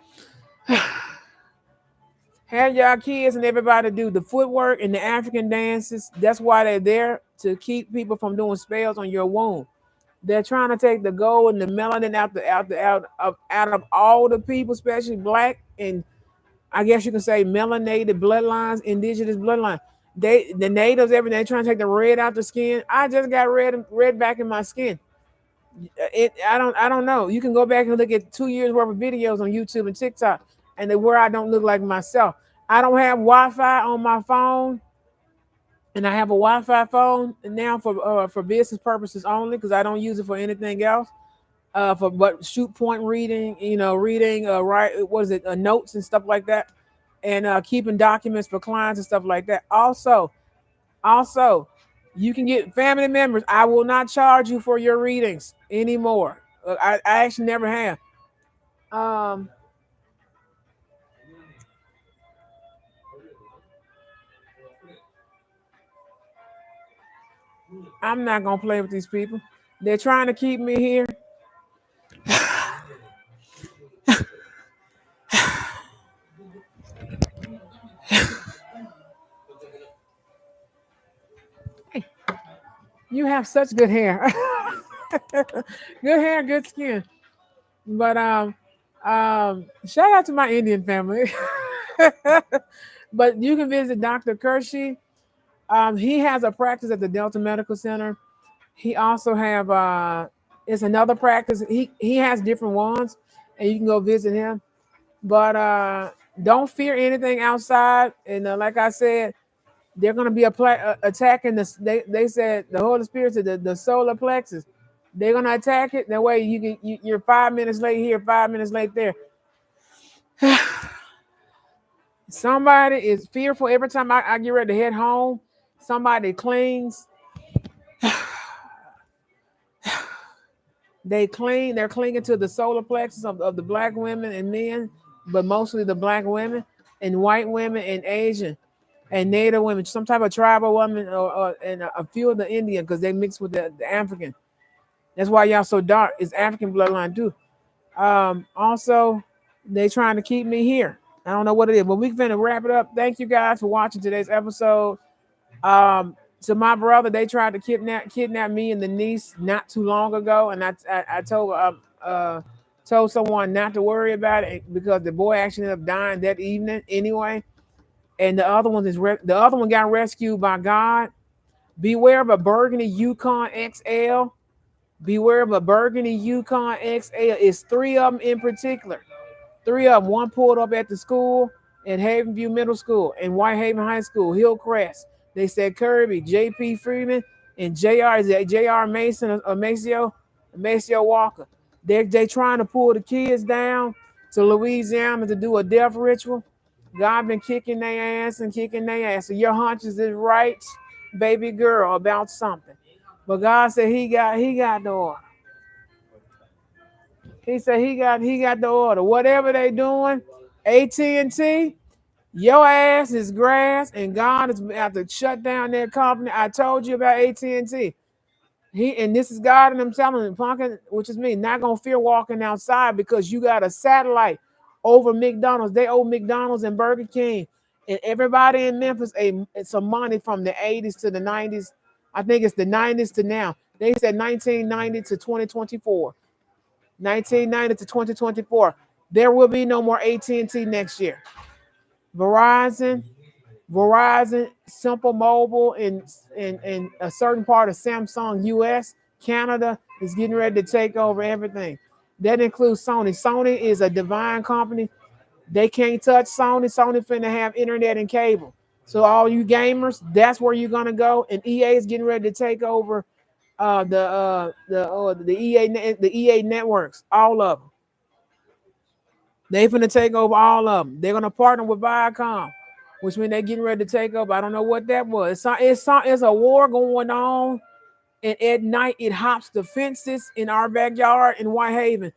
Have y'all kids and everybody do the footwork and the African dances. That's why they're there, to keep people from doing spells on your womb. They're trying to take the gold and the melanin out of all the people, especially black and I guess you can say melanated bloodlines, indigenous bloodline. The natives everything, they trying to take the red out the skin. I just got red back in my skin. I don't know. You can go back and look at 2 years worth of videos on YouTube and TikTok, and where I don't look like myself. I don't have Wi-Fi on my phone, and I have a Wi-Fi phone now for business purposes only, because I don't use it for anything else. For but shoot point reading, reading, right? What is it? Notes and stuff like that, and keeping documents for clients and stuff like that. Also, you can get family members. I will not charge you for your readings anymore. I actually never have. Um, I'm not gonna play with these people. They're trying to keep me here. You have such good hair. Good hair, good skin. But shout out to my Indian family. But you can visit Dr. Kershey. He has a practice at the Delta Medical Center. He also have it's another practice. He has different ones, and you can go visit him. But don't fear anything outside. And like I said, they're going to be attacking this. They said the Holy Spirit said the solar plexus. They're going to attack it. That way you're 5 minutes late here, 5 minutes late there. Somebody is fearful every time I get ready to head home. Somebody clings. They're clinging to the solar plexus of the black women and men, but mostly the black women and white women and Asian and Native women, some type of tribal woman, and a few of the Indian, because they mix with the African. That's why y'all so dark. It's African bloodline too. Also, they trying to keep me here. I don't know what it is, but we finna wrap it up. Thank you guys for watching today's episode. To my brother, they tried to kidnap me and the niece not too long ago, and I told someone not to worry about it because the boy actually ended up dying that evening anyway. And the other one got rescued by God. Beware of a burgundy Yukon XL. Beware of a burgundy Yukon XL. It's three of them in particular. Three of them. One pulled up at the school in Havenview Middle School and Whitehaven High School, Hillcrest. They said Kirby, J.P. Freeman, and J.R. Is it J.R. Mason or Maceo Walker. They trying to pull the kids down to Louisiana to do a death ritual. God been kicking their ass and kicking their ass. So your hunches is right, baby girl, about something. But God said he got the order. He said he got the order. Whatever they doing, AT&T, your ass is grass, and God is about to shut down their company. I told you about AT&T. And this is God, and I'm telling him, Punkin, which is me, not gonna fear walking outside because you got a satellite over McDonald's. They owe McDonald's and Burger King, and everybody in Memphis some money from the 80s to the 90s. I think it's the 90s to now. They said 1990 to 2024. 1990 to 2024. There will be no more AT&T next year. Verizon, Simple Mobile, and a certain part of Samsung US, Canada is getting ready to take over everything. That includes Sony. Sony is a divine company. They can't touch Sony. Sony finna have internet and cable. So all you gamers, that's where you're gonna go. And EA is getting ready to take over the EA networks, all of them. They finna take over all of them. They're gonna partner with Viacom, which means they're getting ready to take over. I don't know what that was. It's a war going on, and at night it hops the fences in our backyard in Whitehaven.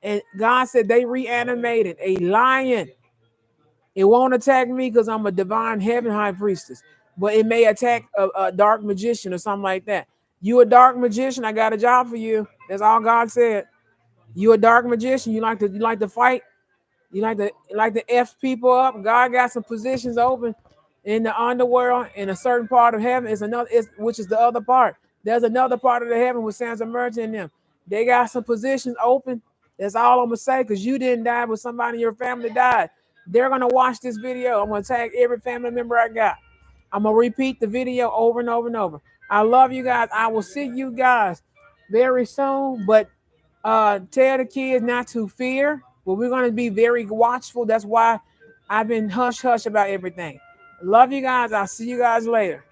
And God said they reanimated a lion. It won't attack me because I'm a divine heaven high priestess, but it may attack a dark magician or something like that. You a dark magician, I got a job for you. That's all God said. You a dark magician. You like to fight. You like to F people up. God got some positions open in the underworld in a certain part of heaven. Is another which is the other part. There's another part of the heaven with Santa Merchant in them. They got some positions open. That's all I'm gonna say, because you didn't die, but somebody in your family died. They're gonna watch this video. I'm gonna tag every family member I got. I'm gonna repeat the video over and over and over. I love you guys. I will see you guys very soon. But tell the kids not to fear, but we're going to be very watchful. That's why I've been hush hush about everything. Love you guys. I'll see you guys later.